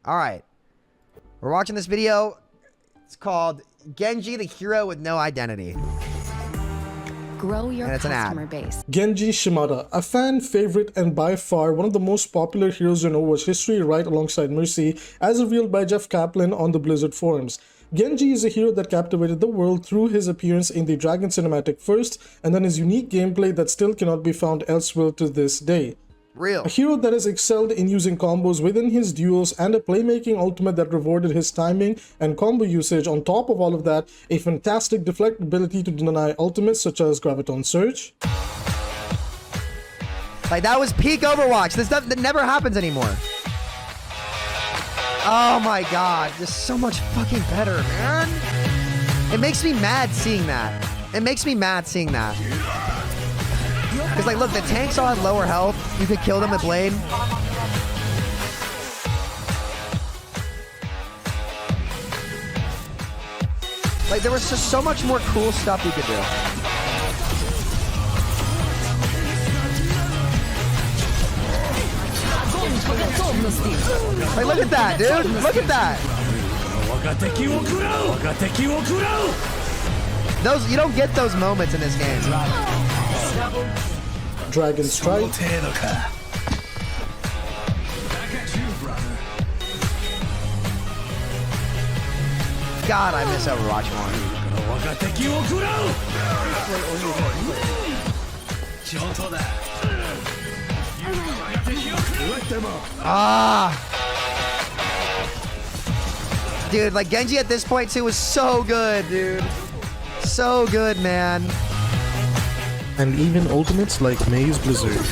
All right. We're watching this video. It's called Genji, the hero with no identity. Grow your customer base. Genji Shimada, a fan favorite and by far one of the most popular heroes in Overwatch history, right alongside Mercy, as revealed by Jeff Kaplan on the Blizzard forums. Genji is a hero that captivated the world through his appearance in the Dragon cinematic first, and then his unique gameplay that still cannot be found elsewhere to this day. Real. A hero that has excelled in using combos within his duels and a playmaking ultimate that rewarded his timing and combo usage. On top of all of that, a fantastic deflect ability to deny ultimates such as Graviton Surge. Like, that was peak Overwatch. This stuff that never happens anymore. Oh my god, this is so much fucking better, man. It makes me mad seeing that. It makes me mad seeing that. Because, like, look, the tanks all had lower health. You could kill them with Blade. Like, there was just so much more cool stuff you could do. Like, look at that, dude. Look at that. Those, you don't get those moments in this game. Dragon Strike. God, I miss Overwatch more. Dude, like, Genji at this point too was so good, dude. So good, man. And even ultimates like Maze Blizzard. Dude!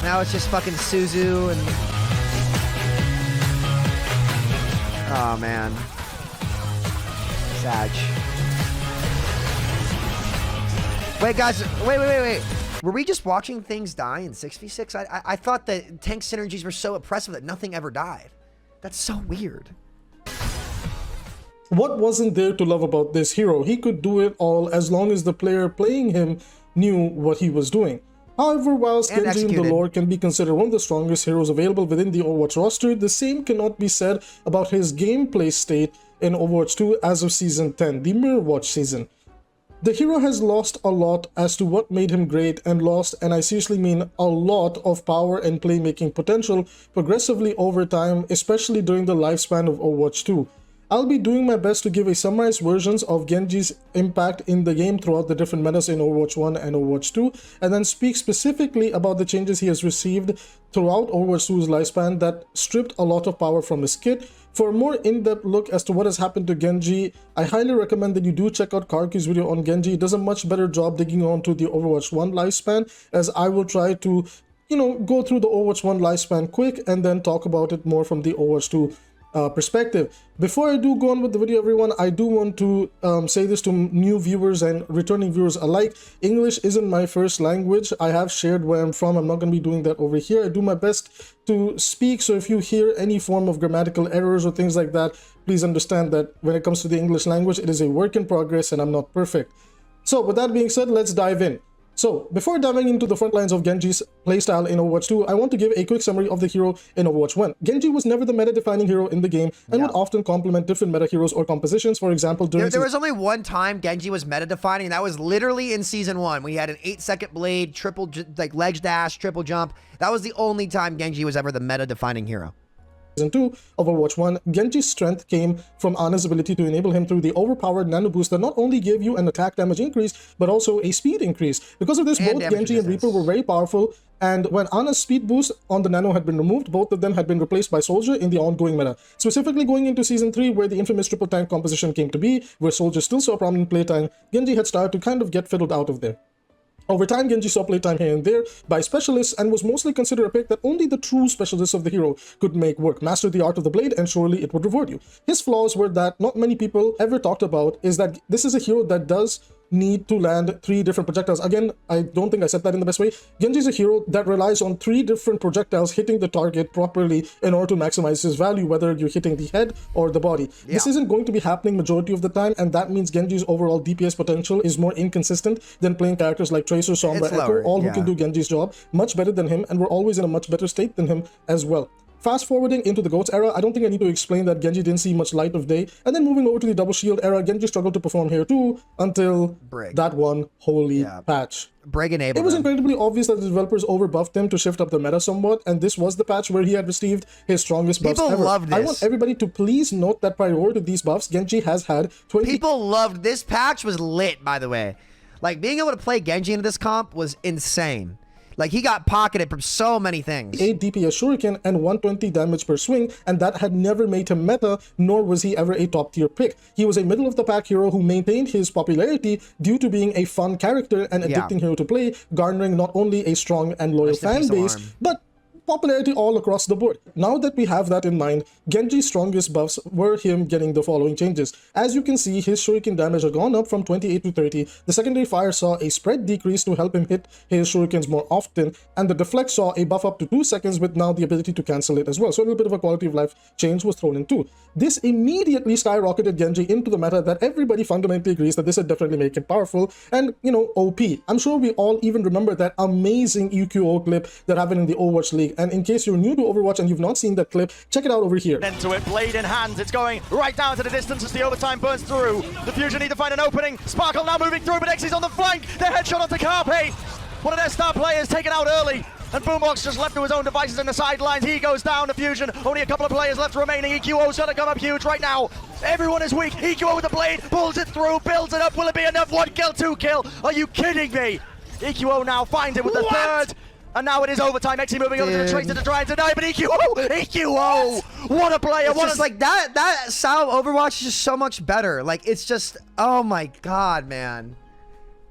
Now it's just fucking Suzu and... Oh, man. Sag. Wait, guys. Wait. Were we just watching things die in 6v6? I thought that tank synergies were so oppressive that nothing ever died. That's so weird. What wasn't there to love about this hero? He could do it all as long as the player playing him knew what he was doing. However, whilst Genji in the lore can be considered one of the strongest heroes available within the Overwatch roster, the same cannot be said about his gameplay state in Overwatch 2 as of Season 10, the Mirror Watch season. The hero has lost a lot as to what made him great, and lost, and I seriously mean a lot, of power and playmaking potential progressively over time, especially during the lifespan of Overwatch 2. I'll be doing my best to give a summarized versions of Genji's impact in the game throughout the different metas in Overwatch 1 and Overwatch 2, and then speak specifically about the changes he has received throughout Overwatch 2's lifespan that stripped a lot of power from his kit. For a more in-depth look as to what has happened to Genji, I highly recommend that you do check out Karku's video on Genji. He does a much better job digging onto the Overwatch 1 lifespan, as I will try to, go through the Overwatch 1 lifespan quick and then talk about it more from the Overwatch 2 perspective. Before I do go on with the video, everyone, I do want to say this to new viewers and returning viewers alike. English isn't my first language. I have shared where I'm from. I'm not going to be doing that over here. I do my best to speak, so if you hear any form of grammatical errors or things like that, please understand that when it comes to the English language, it is a work in progress and I'm not perfect. So with that being said, let's dive in. So, before diving into the front lines of Genji's playstyle in Overwatch 2, I want to give a quick summary of the hero in Overwatch 1. Genji was never the meta-defining hero in the game and would often complement different meta heroes or compositions. For example, during there was only one time Genji was meta-defining, and that was literally in Season 1. We had an 8-second blade, ledge dash, triple jump. That was the only time Genji was ever the meta-defining hero. Season 2 of Overwatch 1, Genji's strength came from Ana's ability to enable him through the overpowered nano boost that not only gave you an attack damage increase, but also a speed increase. Because of this, both Genji and Reaper were very powerful, and when Ana's speed boost on the nano had been removed, both of them had been replaced by Soldier in the ongoing meta. Specifically going into Season 3, where the infamous triple tank composition came to be, where Soldier still saw prominent playtime, Genji had started to kind of get fiddled out of there. Over time, Genji saw playtime here and there by specialists and was mostly considered a pick that only the true specialists of the hero could make work. Master the art of the blade and surely it would reward you. His flaws were that not many people ever talked about is that this is a hero that does need to land 3 different projectiles. Again, I don't think I said that in the best way. Genji is a hero that relies on 3 different projectiles hitting the target properly in order to maximize his value, whether you're hitting the head or the body. Yeah. This isn't going to be happening majority of the time, and that means Genji's overall DPS potential is more inconsistent than playing characters like Tracer, Sombra, Echo, all who can do Genji's job much better than him, and we're always in a much better state than him as well. Fast forwarding into the GOATS era, I don't think I need to explain that Genji didn't see much light of day. And then moving over to the double shield era, Genji struggled to perform here too until that one holy patch. Brig enabled It was incredibly obvious that the developers overbuffed him to shift up the meta somewhat, and this was the patch where he had received his strongest buffs ever. Loved this. I want everybody to please note that prior to these buffs, Genji has had 20... People loved this patch. Was lit, by the way. Like, being able to play Genji into this comp was insane. Like, he got pocketed from so many things. 8 DPS shuriken and 120 damage per swing, and that had never made him meta, nor was he ever a top tier pick. He was a middle of the pack hero who maintained his popularity due to being a fun character and addicting hero to play, garnering not only a strong and loyal fan base, but popularity all across the board. Now that we have that in mind, Genji's strongest buffs were him getting the following changes. As you can see, his shuriken damage had gone up from 28 to 30, the secondary fire saw a spread decrease to help him hit his shurikens more often, and the deflect saw a buff up to 2 seconds with now the ability to cancel it as well. So a little bit of a quality of life change was thrown in too. This immediately skyrocketed Genji into the meta that everybody fundamentally agrees that this would definitely make it powerful and, you know, OP. I'm sure we all even remember that amazing EQO clip that happened in the Overwatch League. And in case you're new to Overwatch and you've not seen that clip, check it out over here. Into it, blade in hands, it's going right down to the distance as the overtime burns through. The Fusion need to find an opening. Sparkle now moving through, but Xy's on the flank. Their headshot onto Carpe. One of their star players taken out early. And Boombox just left to his own devices in the sidelines. He goes down to Fusion. Only a couple of players left remaining. EQO's gonna come up huge right now. Everyone is weak. EQO with the blade, pulls it through, builds it up. Will it be enough? 1 kill, 2 kill. Are you kidding me? EQO now finds it with the third. And now it is overtime. Xy moving over to the Tracer to try and deny, but EQO! What a player! It's just like that style of Overwatch is just so much better. Like, it's just, oh my god, man.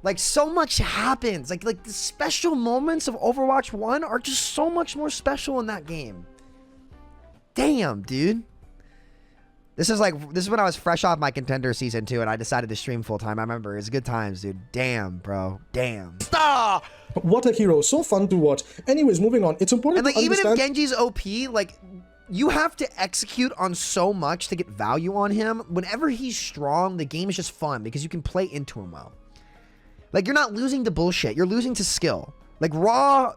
Like, so much happens. Like the special moments of Overwatch 1 are just so much more special in that game. Damn, dude. This is when I was fresh off my Contender Season 2 and I decided to stream full time. I remember. It's good times, dude. Damn, bro. Damn. Star! What a hero. So fun to watch. Anyways, moving on. It's important to understand... even if Genji's OP, like, you have to execute on so much to get value on him. Whenever he's strong, the game is just fun because you can play into him well. Like, you're not losing to bullshit. You're losing to skill. Like, raw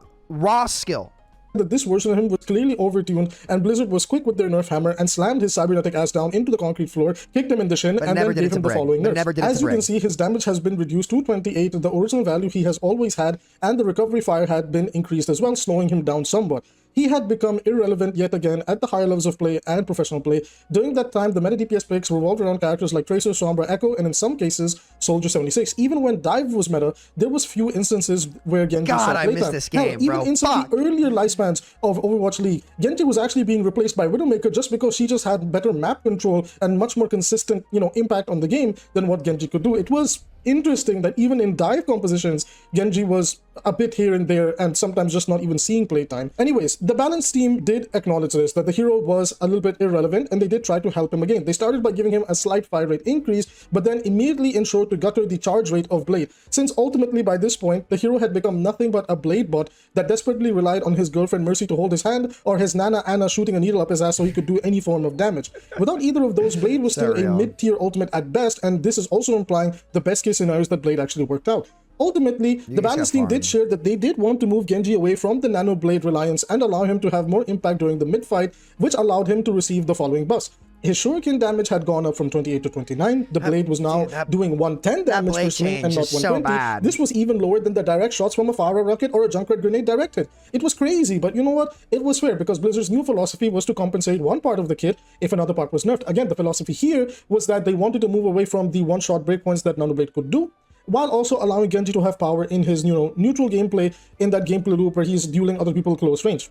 skill. That this version of him was clearly overtuned, and Blizzard was quick with their nerf hammer and slammed his cybernetic ass down into the concrete floor, kicked him in the shin, and then gave him the following nerf. As you can see, his damage has been reduced to 28, the original value he has always had, and the recovery fire had been increased as well, slowing him down somewhat. He had become irrelevant yet again at the higher levels of play and professional play. During that time, the meta DPS picks revolved around characters like Tracer, Sombra, Echo, and in some cases, Soldier 76. Even when Dive was meta, there was few instances where Genji saw playtime. I missed this game, Hell, even in some of the earlier lifespans of Overwatch League, Genji was actually being replaced by Widowmaker just because she just had better map control and much more consistent, impact on the game than what Genji could do. It was interesting that even in dive compositions, Genji was a bit here and there and sometimes just not even seeing playtime. Anyways, the balance team did acknowledge this, that the hero was a little bit irrelevant, and they did try to help him again. They started by giving him a slight fire rate increase, but then immediately ensured to gutter the charge rate of Blade, since ultimately by this point, the hero had become nothing but a Blade bot that desperately relied on his girlfriend Mercy to hold his hand, or his Nana Anna shooting a needle up his ass so he could do any form of damage. Without either of those, Blade was still a mid-tier ultimate at best, and this is also implying the best case scenarios that Blade actually worked out. Ultimately, the balance team did share that they did want to move Genji away from the Nano Blade reliance and allow him to have more impact during the mid-fight, which allowed him to receive the following buffs. His shuriken damage had gone up from 28 to 29. The blade was now doing 110 damage per swing and not 120. This was even lower than the direct shots from a Fire rocket or a Junkrat grenade directed. It was crazy, but you know what? It was fair because Blizzard's new philosophy was to compensate one part of the kit if another part was nerfed. Again, the philosophy here was that they wanted to move away from the one-shot breakpoints that Nanoblade could do, while also allowing Genji to have power in his, neutral gameplay, in that gameplay loop where he's dueling other people close range.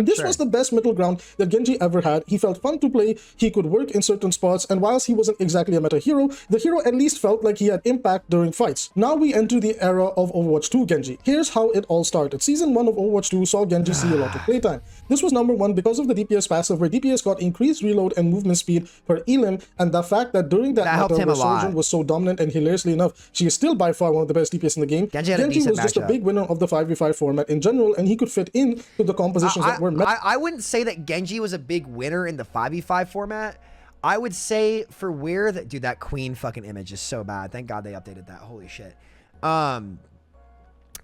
This was the best middle ground that Genji ever had. He felt fun to play, he could work in certain spots, and whilst he wasn't exactly a meta hero, the hero at least felt like he had impact during fights. Now we enter the era of Overwatch 2 Genji. Here's how it all started. Season 1 of Overwatch 2 saw Genji see a lot of playtime. This was number 1 because of the DPS passive, where DPS got increased reload and movement speed per elim, and the fact that during that helped him a lot. Sojourn was so dominant, and hilariously enough, she is still by far one of the best DPS in the game. Genji was just a big winner of the 5v5 format in general, and he could fit in to the compositions that were meta. I wouldn't say that Genji was a big winner in the 5v5 format. I would say for where that, dude, that Queen fucking image is so bad. Thank God they updated that. Holy shit. I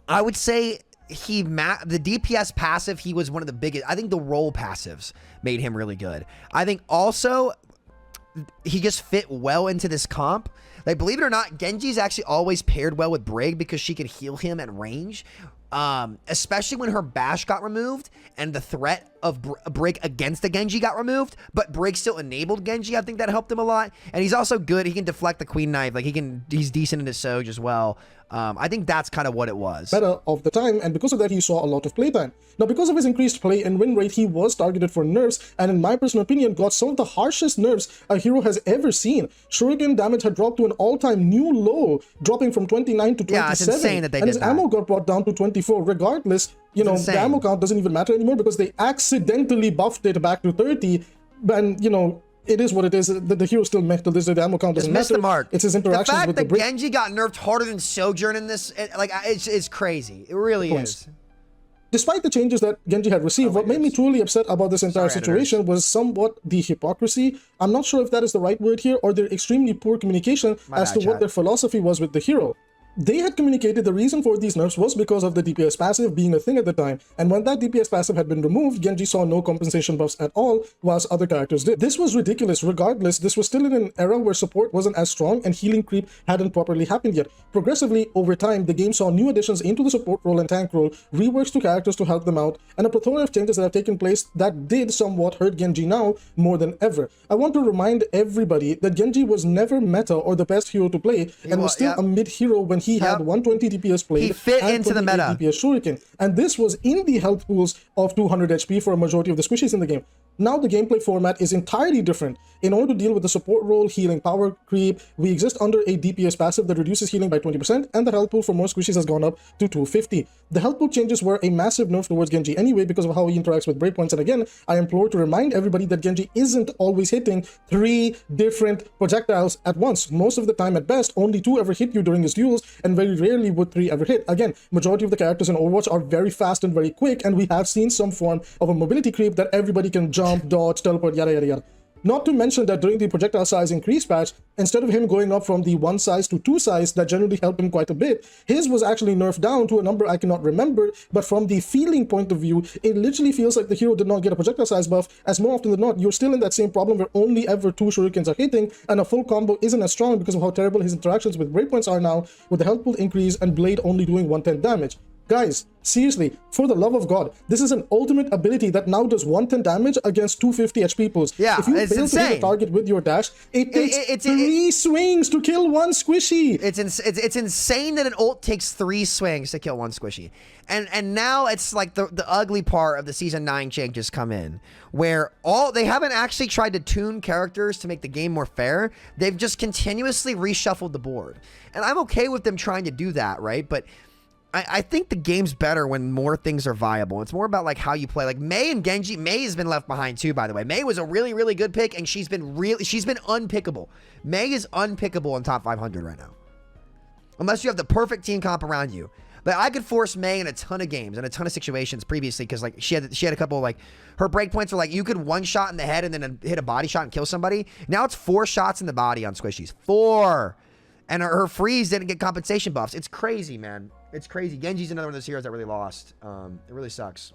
would say the DPS passive, he was one of the biggest. I think the role passives made him really good. I think also he just fit well into this comp. Like, believe it or not, Genji's actually always paired well with Brig because she could heal him at range. Especially when her bash got removed and the threat of Brig against the Genji got removed, but Brig still enabled Genji. I think that helped him a lot. And he's also good. He can deflect the Queen Knife. Like, he's decent in his Soj as well. I think that's kind of what it was. Better of the time, and because of that, he saw a lot of playtime. Now, because of his increased play and win rate, he was targeted for nerfs, and in my personal opinion, got some of the harshest nerfs a hero has ever seen. Shuriken damage had dropped to an all-time new low, dropping from 29 to 27. Yeah, it's insane that they and did his that. ammo got brought down to 24. Regardless, you know, the ammo count doesn't even matter anymore because they accidentally buffed it back to 30, and, you know, it is what it is. The hero still messed. The ammo count doesn't matter. The mark. It's his interactions with the fact that Genji got nerfed harder than Sojourn in this, it's crazy. It really is. Despite the changes that Genji had received, what made me truly upset about this entire situation was somewhat the hypocrisy. I'm not sure if that is the right word here, or their extremely poor communication as to what their philosophy was with the hero. They had communicated the reason for these nerfs was because of the DPS passive being a thing at the time, and when that DPS passive had been removed, Genji saw no compensation buffs at all, whilst other characters did. This was ridiculous. Regardless, this was still in an era where support wasn't as strong and healing creep hadn't properly happened yet. Progressively, over time, the game saw new additions into the support role and tank role, reworks to characters to help them out, and a plethora of changes that have taken place that did somewhat hurt Genji now more than ever. I want to remind everybody that Genji was never meta or the best hero to play, and was still a mid-hero when he had 120 DPS played. He fit into the meta. DPS Shuriken, and this was in the health pools of 200 HP for a majority of the squishies in the game. Now the gameplay format is entirely different. In order to deal with the support role, healing power creep, we exist under a DPS passive that reduces healing by 20%, and the health pool for more squishies has gone up to 250. The health pool changes were a massive nerf towards Genji anyway because of how he interacts with breakpoints, and again, I implore to remind everybody that Genji isn't always hitting 3 different projectiles at once. Most of the time, at best, only 2 ever hit you during his duels, and very rarely would 3 ever hit. Again, majority of the characters in Overwatch are very fast and very quick, and we have seen some form of a mobility creep that everybody can jump, dodge, teleport, yada yada yada. Not to mention that during the projectile size increase patch, instead of him going up from the 1 size to 2 size that generally helped him quite a bit, his was actually nerfed down to a number I cannot remember, but from the feeling point of view, it literally feels like the hero did not get a projectile size buff, as more often than not, you're still in that same problem where only ever 2 shurikens are hitting, and a full combo isn't as strong because of how terrible his interactions with breakpoints are now, with the health pool increase and Blade only doing 110 damage. Guys, seriously, for the love of God, this is an ultimate ability that now does 110 damage against 250 HP pools. Yeah, if you it's fail insane. to hit a target with your dash, it takes 3 swings to kill 1 squishy. It's insane that an ult takes 3 swings to kill 1 squishy. And now it's like the ugly part of the Season 9 changes come in, where they haven't actually tried to tune characters to make the game more fair. They've just continuously reshuffled the board. And I'm okay with them trying to do that, right? But I think the game's better when more things are viable. It's more about like how you play. Like Mei and Genji. Mei has been left behind too, by the way. Mei was a really, really good pick, and she's been unpickable. Mei is unpickable in top 500 right now, unless you have the perfect team comp around you. But I could force Mei in a ton of games and a ton of situations previously because like she had a couple of, like, her breakpoints were like you could 1 shot in the head and then hit a body shot and kill somebody. Now it's 4 shots in the body on squishies. 4. And her freeze didn't get compensation buffs. It's crazy, man. It's crazy. Genji's another one of those heroes that really lost. It really sucks.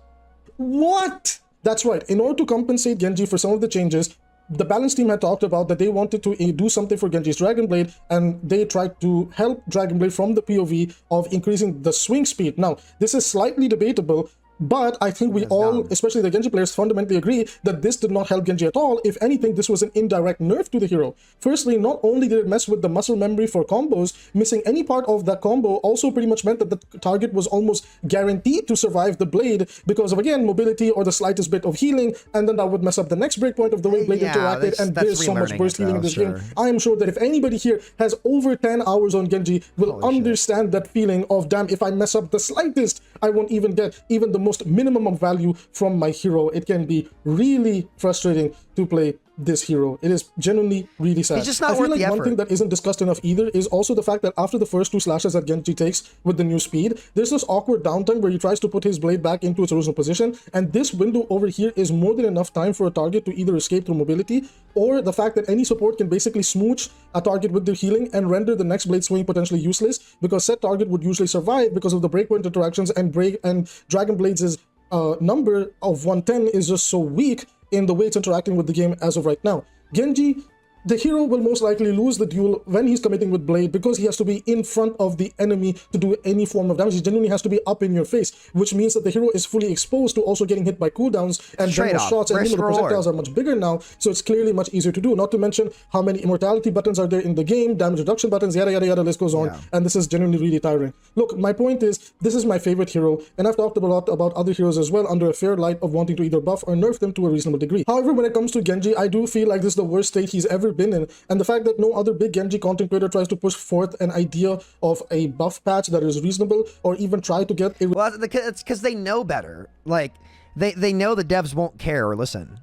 What? That's right. In order to compensate Genji for some of the changes, the balance team had talked about that they wanted to do something for Genji's Dragon Blade, and they tried to help Dragon Blade from the POV of increasing the swing speed. Now, this is slightly debatable, But I think we all, especially the Genji players, fundamentally agree that this did not help Genji at all. If anything, this was an indirect nerf to the hero. Firstly, not only did it mess with the muscle memory for combos, missing any part of that combo also pretty much meant that the target was almost guaranteed to survive the blade because of, again, mobility or the slightest bit of healing, and then that would mess up the next breakpoint of the way blade interacted, and there's so much burst healing in this game. I am sure that if anybody here has over 10 hours on Genji will understand that feeling of, damn, if I mess up the slightest, I won't even get even the most minimum of value from my hero. It can be really frustrating to play this hero. It is genuinely really sad. It's just not I feel worth like the one effort. thing that isn't discussed enough either is also the fact that after the first 2 slashes that Genji takes with the new speed, there's this awkward downtime where he tries to put his blade back into its original position, and this window over here is more than enough time for a target to either escape through mobility, or the fact that any support can basically smooch a target with their healing and render the next blade swing potentially useless, because said target would usually survive because of the breakpoint interactions, and Dragon Blades' number of 110 is just so weak in the way it's interacting with the game as of right now. Genji, the hero will most likely lose the duel when he's committing with blade because he has to be in front of the enemy to do any form of damage. He genuinely has to be up in your face, which means that the hero is fully exposed to also getting hit by cooldowns and general shots, and the projectiles are much bigger now, so it's clearly much easier to do. Not to mention how many immortality buttons are there in the game, damage reduction buttons, yada yada yada, list goes on, and this is genuinely really tiring. Look, my point is, this is my favorite hero, and I've talked a lot about other heroes as well under a fair light of wanting to either buff or nerf them to a reasonable degree. However, when it comes to Genji, I do feel like this is the worst state he's ever been in, and the fact that no other big Genji content creator tries to push forth an idea of a buff patch that is reasonable, or even try to get a... Well, it's because they know better. Like, they know the devs won't care or listen.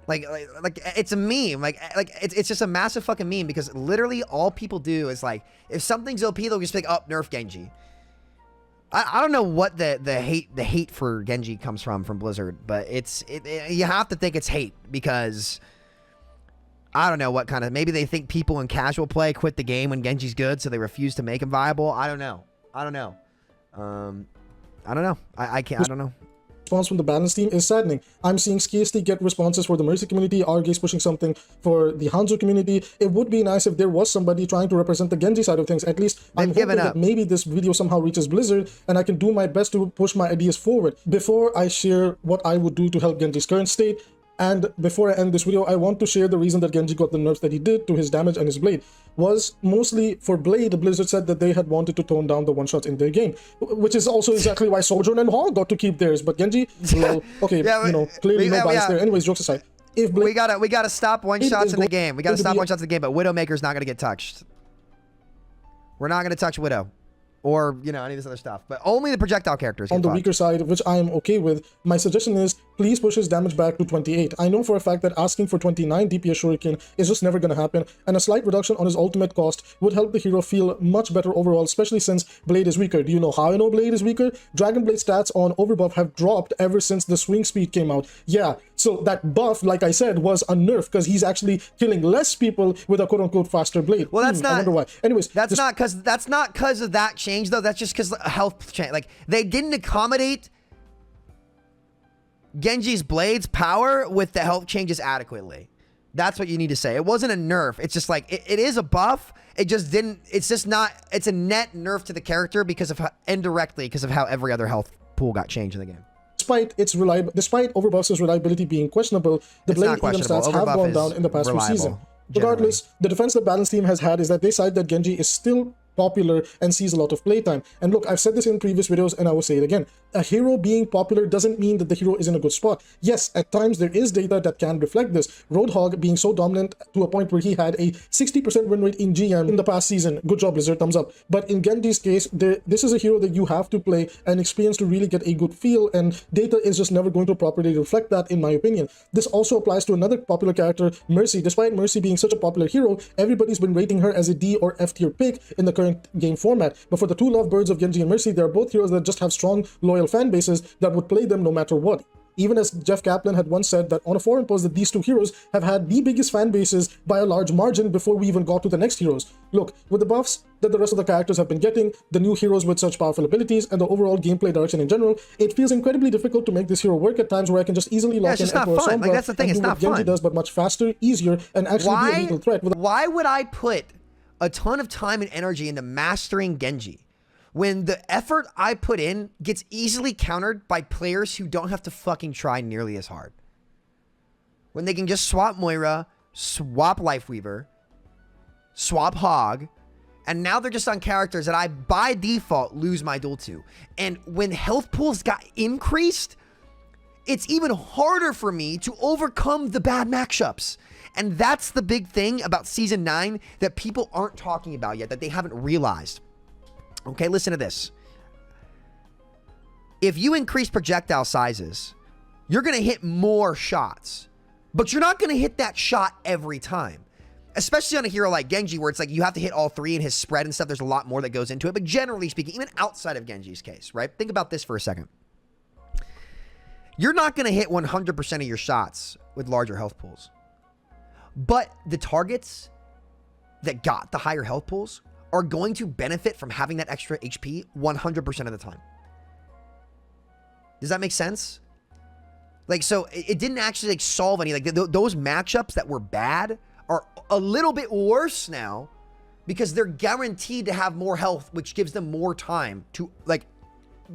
Like it's a meme. Like it's just a massive fucking meme, because literally all people do is, like, if something's OP, they'll just be like, oh, nerf Genji. I don't know what the hate for Genji comes from Blizzard, but you have to think it's hate, because I don't know what kind of, maybe they think people in casual play quit the game when Genji's good, so they refuse to make him viable. I don't know. I don't know. I don't know. I don't know. Response from the balance team is saddening. I'm seeing SKST get responses for the Mercy community, RG's pushing something for the Hanzo community. It would be nice if there was somebody trying to represent the Genji side of things. At least I'm hoping that maybe this video somehow reaches Blizzard and I can do my best to push my ideas forward. Before I share what I would do to help Genji's current state, and before I end this video, I want to share the reason that Genji got the nerfs that he did to his damage and his blade. Was mostly for blade. Blizzard said that they had wanted to tone down the one-shots in their game, which is also exactly why Sojourn and Hall got to keep theirs. But Genji, well, okay, yeah, you know, clearly no bias there. Anyways, jokes aside, if we gotta stop one-shots in the game. We gotta stop one-shots in the game, but Widowmaker's not gonna get touched. We're not gonna touch Widow, or, you know, any of this other stuff, but only the projectile characters. On the weaker side, which I am okay with, my suggestion is please push his damage back to 28. I know for a fact that asking for 29 DPS Shuriken is just never gonna happen, and a slight reduction on his ultimate cost would help the hero feel much better overall, especially since Blade is weaker. Do you know how I know Blade is weaker? Dragon Blade stats on overbuff have dropped ever since the swing speed came out. Yeah, so that buff, like I said, was a nerf, because he's actually killing less people with a quote-unquote faster blade. Well, that's not... I wonder why. Anyways, that's not because of that change, though. That's just because health change. Like, they didn't accommodate Genji's blade's power with the health changes adequately. That's what you need to say. It wasn't a nerf. It's just like, it is a buff. It just didn't, it's just not, it's a net nerf to the character because of how, indirectly, because of how every other health pool got changed in the game. Despite Overbuff's reliability being questionable, the blade item stats have gone down in the past few seasons. Regardless, the defense the balance team has had is that they cite that Genji is still popular and sees a lot of playtime. And look, I've said this in previous videos and I will say it again. A hero being popular doesn't mean that the hero is in a good spot. Yes, at times there is data that can reflect this. Roadhog being so dominant to a point where he had a 60% win rate in GM in the past season. Good job, Blizzard, thumbs up. But in Genji's case, this is a hero that you have to play and experience to really get a good feel, and data is just never going to properly reflect that, in my opinion. This also applies to another popular character, Mercy. Despite Mercy being such a popular hero, everybody's been rating her as a D or F tier pick in the current game format. But for the two lovebirds of Genji and Mercy, they are both heroes that just have strong, loyal fan bases that would play them no matter what. Even as Jeff Kaplan had once said that on a forum post that these two heroes have had the biggest fan bases by a large margin before we even got to the next heroes. Look, with the buffs that the rest of the characters have been getting, the new heroes with such powerful abilities, and the overall gameplay direction in general, it feels incredibly difficult to make this hero work at times where I can just easily lock in Emperor Sombra, like, that's the thing, and it's do not what Genji fun. does, but much faster, easier, and actually be a lethal threat. Why would I put a ton of time and energy into mastering Genji when the effort I put in gets easily countered by players who don't have to fucking try nearly as hard. When they can just swap Moira, swap Lifeweaver, swap Hog, and now they're just on characters that I, by default, lose my duel to. And when health pools got increased, it's even harder for me to overcome the bad matchups. And that's the big thing about Season 9 that people aren't talking about yet, that they haven't realized. Okay, listen to this. If you increase projectile sizes, you're going to hit more shots. But you're not going to hit that shot every time. Especially on a hero like Genji, where it's like you have to hit all three and his spread and stuff. There's a lot more that goes into it. But generally speaking, even outside of Genji's case, right? Think about this for a second. You're not going to hit 100% of your shots with larger health pools. But the targets that got the higher health pools are going to benefit from having that extra HP 100% of the time. Does that make sense? Like, so it didn't actually like solve any, like those matchups that were bad are a little bit worse now because they're guaranteed to have more health, which gives them more time to like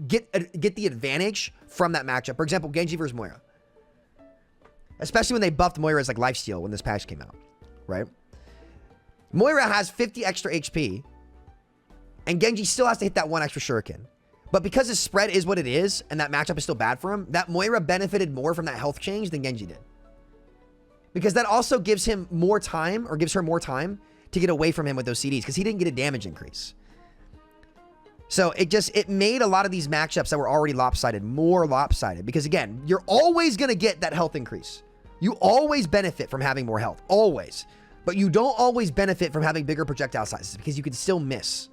get the advantage from that matchup. For example, Genji versus Moira. Especially when they buffed Moira's like lifesteal when this patch came out, right? Moira has 50 extra HP, and Genji still has to hit that one extra shuriken. But because his spread is what it is, and that matchup is still bad for him, that Moira benefited more from that health change than Genji did. Because that also gives him more time, or gives her more time, to get away from him with those CDs, because he didn't get a damage increase. So it made a lot of these matchups that were already lopsided more lopsided. Because again, you're always going to get that health increase. You always benefit from having more health. Always. But you don't always benefit from having bigger projectile sizes, because you can still miss.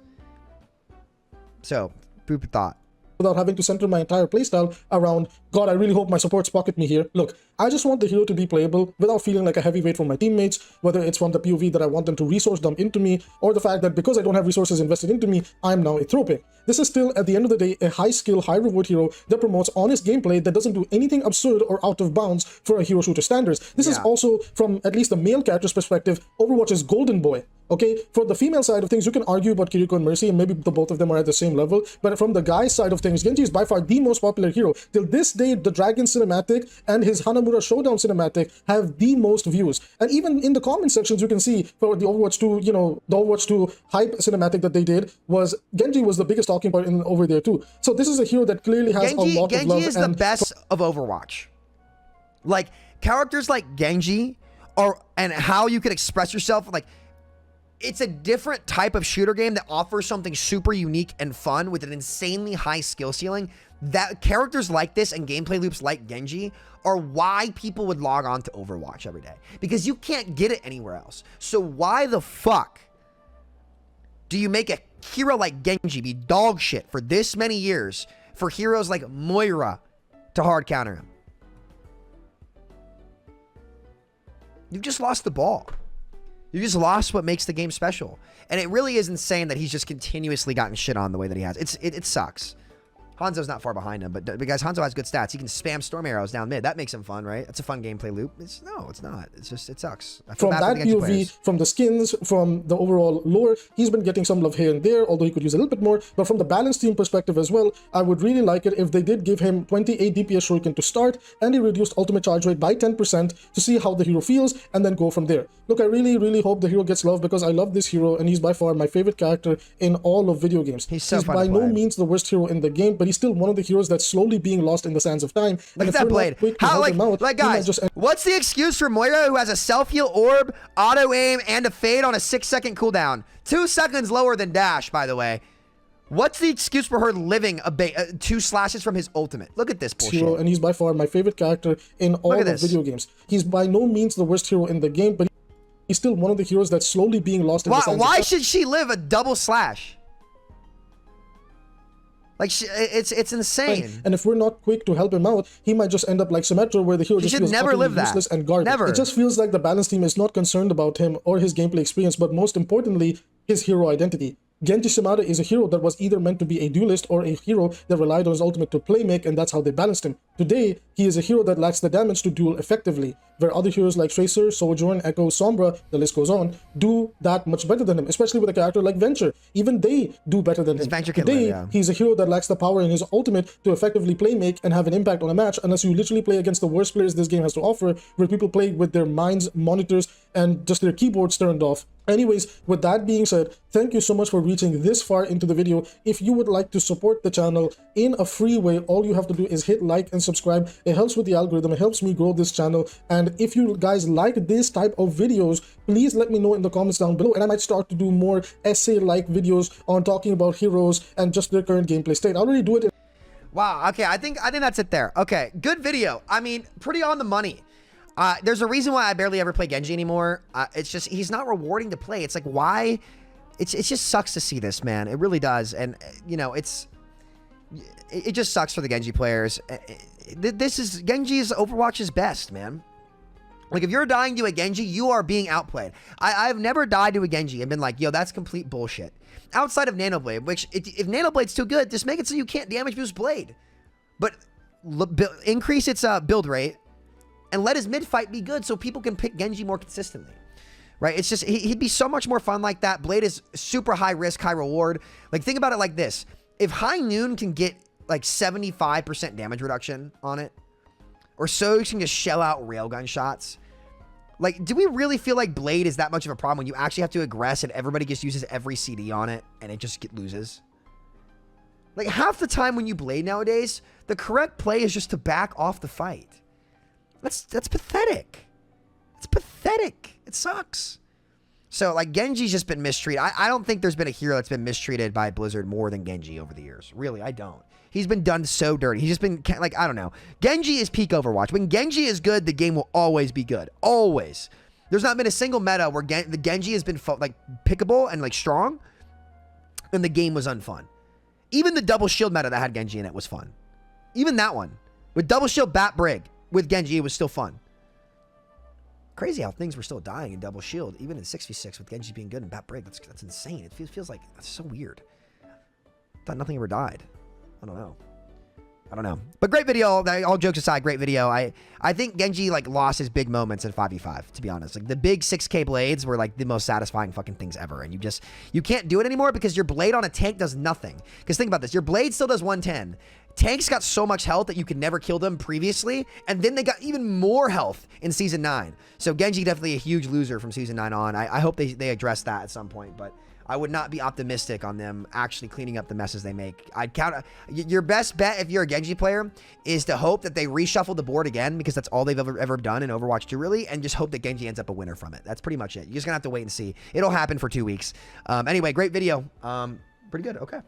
So, food for thought. Without having to center my entire playstyle around, God, I really hope my supports pocket me here. Look, I just want the hero to be playable without feeling like a heavyweight for my teammates, whether it's from the POV that I want them to resource dump into me, or the fact that because I don't have resources invested into me, I'm now a throw pick. This is still, at the end of the day, a high skill, high reward hero that promotes honest gameplay that doesn't do anything absurd or out of bounds for a hero shooter standards. This is also, from at least the male character's perspective, Overwatch's golden boy. Okay, for the female side of things, you can argue about Kiriko and Mercy, and maybe the both of them are at the same level. But from the guy's side of things, Genji is by far the most popular hero. Till this day, the Dragon cinematic and his Hanamura Showdown cinematic have the most views. And even in the comment sections, you can see for the Overwatch 2, you know, the Overwatch 2 hype cinematic that they did was Genji was the biggest talking point over there too. So this is a hero that clearly has a lot of love. Genji is the best of Overwatch. Like, characters like Genji are, and how you can express yourself, like, it's a different type of shooter game that offers something super unique and fun with an insanely high skill ceiling. That characters like this and gameplay loops like Genji are why people would log on to Overwatch every day, because you can't get it anywhere else. So why the fuck do you make a hero like Genji be dog shit for this many years for heroes like Moira to hard counter him? You've just lost the ball. You just lost what makes the game special. And it really is insane that he's just continuously gotten shit on the way that he has. It sucks. Hanzo's not far behind him, but because Hanzo has good stats, he can spam storm arrows down mid. That makes him fun, right? That's a fun gameplay loop. No, it's not. It's just, it sucks. From that POV, from the skins, from the overall lore, he's been getting some love here and there, although he could use a little bit more. But from the balance team perspective as well, I would really like it if they did give him 28 DPS shuriken to start, and he reduced ultimate charge rate by 10% to see how the hero feels, and then go from there. Look, I really, really hope the hero gets love, because I love this hero, and he's by far my favorite character in all of video games. He's so fun by to play. no means the worst hero in the game, but he's still one of the heroes that's slowly being lost in the sands of time. Look at that blade. How, like guys, what's the excuse for Moira, who has a self-heal orb, auto-aim, and a fade on a 6-second cooldown? 2 seconds lower than Dash, by the way. What's the excuse for her living 2 slashes from his ultimate? Look at this bullshit. Hero, and he's by far my favorite character in all of video games. He's by no means the worst hero in the game, but he's still one of the heroes that's slowly being lost in the sands of time. Why should she live a double slash? Like, it's insane. And if we're not quick to help him out, he might just end up like Symmetra, where the hero just feels utterly useless and garbage. Never. It just feels like the balance team is not concerned about him or his gameplay experience, but most importantly, his hero identity. Genji Shimada is a hero that was either meant to be a duelist or a hero that relied on his ultimate to play make, and that's how they balanced him. Today, he is a hero that lacks the damage to duel effectively, where other heroes like Tracer, Sojourn, Echo, Sombra, the list goes on, do that much better than him, especially with a character like Venture. Even they do better than him. Today, he's a hero that lacks the power in his ultimate to effectively play make and have an impact on a match unless you literally play against the worst players this game has to offer, where people play with their minds, monitors, and just their keyboards turned off. Anyways, with that being said, thank you so much for reaching this far into the video. If you would like to support the channel in a free way, all you have to do is hit like and subscribe. It helps with the algorithm, it helps me grow this channel. And if you guys like this type of videos, please let me know in the comments down below, and I might start to do more essay-like videos on talking about heroes and just their current gameplay state. I already do it. Wow, okay, I think that's it there. Okay, good video. I mean, pretty on the money. There's a reason why I barely ever play Genji anymore. It's just, he's not rewarding to play. It's like, why? It just sucks to see this, man. It really does. And, you know, it just sucks for the Genji players. Genji is Overwatch's best, man. Like, if you're dying to a Genji, you are being outplayed. I've never died to a Genji and been like, yo, that's complete bullshit. Outside of Nanoblade, which, if Nanoblade's too good, just make it so you can't damage boost Blade. But increase its build rate, and let his mid-fight be good so people can pick Genji more consistently, right? It's just, he'd be so much more fun like that. Blade is super high risk, high reward. Like, think about it like this. If High Noon can get, like, 75% damage reduction on it, or Soge can just shell out railgun shots, like, do we really feel like Blade is that much of a problem when you actually have to aggress and everybody just uses every CD on it and it just loses? Like, half the time when you Blade nowadays, the correct play is just to back off the fight. That's pathetic. It's pathetic. It sucks. So, like, Genji's just been mistreated. I don't think there's been a hero that's been mistreated by Blizzard more than Genji over the years. Really, I don't. He's been done so dirty. He's just been, like, I don't know. Genji is peak Overwatch. When Genji is good, the game will always be good. Always. There's not been a single meta where the Genji has been, like, pickable and, like, strong, and the game was unfun. Even the double shield meta that had Genji in it was fun. Even that one. With double shield Bat Brig. With Genji, it was still fun. Crazy how things were still dying in double shield, even in 6v6 with Genji being good and Bat Brig. That's insane. It feels like, that's so weird. Thought nothing ever died. I don't know. But great video. All jokes aside, great video. I think Genji, like, lost his big moments in 5v5, to be honest. Like, the big 6k blades were, like, the most satisfying fucking things ever. And you can't do it anymore because your blade on a tank does nothing. Because think about this. Your blade still does 110. Tanks got so much health that you could never kill them previously, and then they got even more health in Season 9. So Genji definitely a huge loser from Season 9 on. I hope they address that at some point, but I would not be optimistic on them actually cleaning up the messes they make. I'd count your best bet if you're a Genji player is to hope that they reshuffle the board again, because that's all they've ever done in Overwatch 2, really, and just hope that Genji ends up a winner from it. That's pretty much it. You're just gonna have to wait and see. It'll happen for 2 weeks. Anyway, great video. Pretty good. Okay.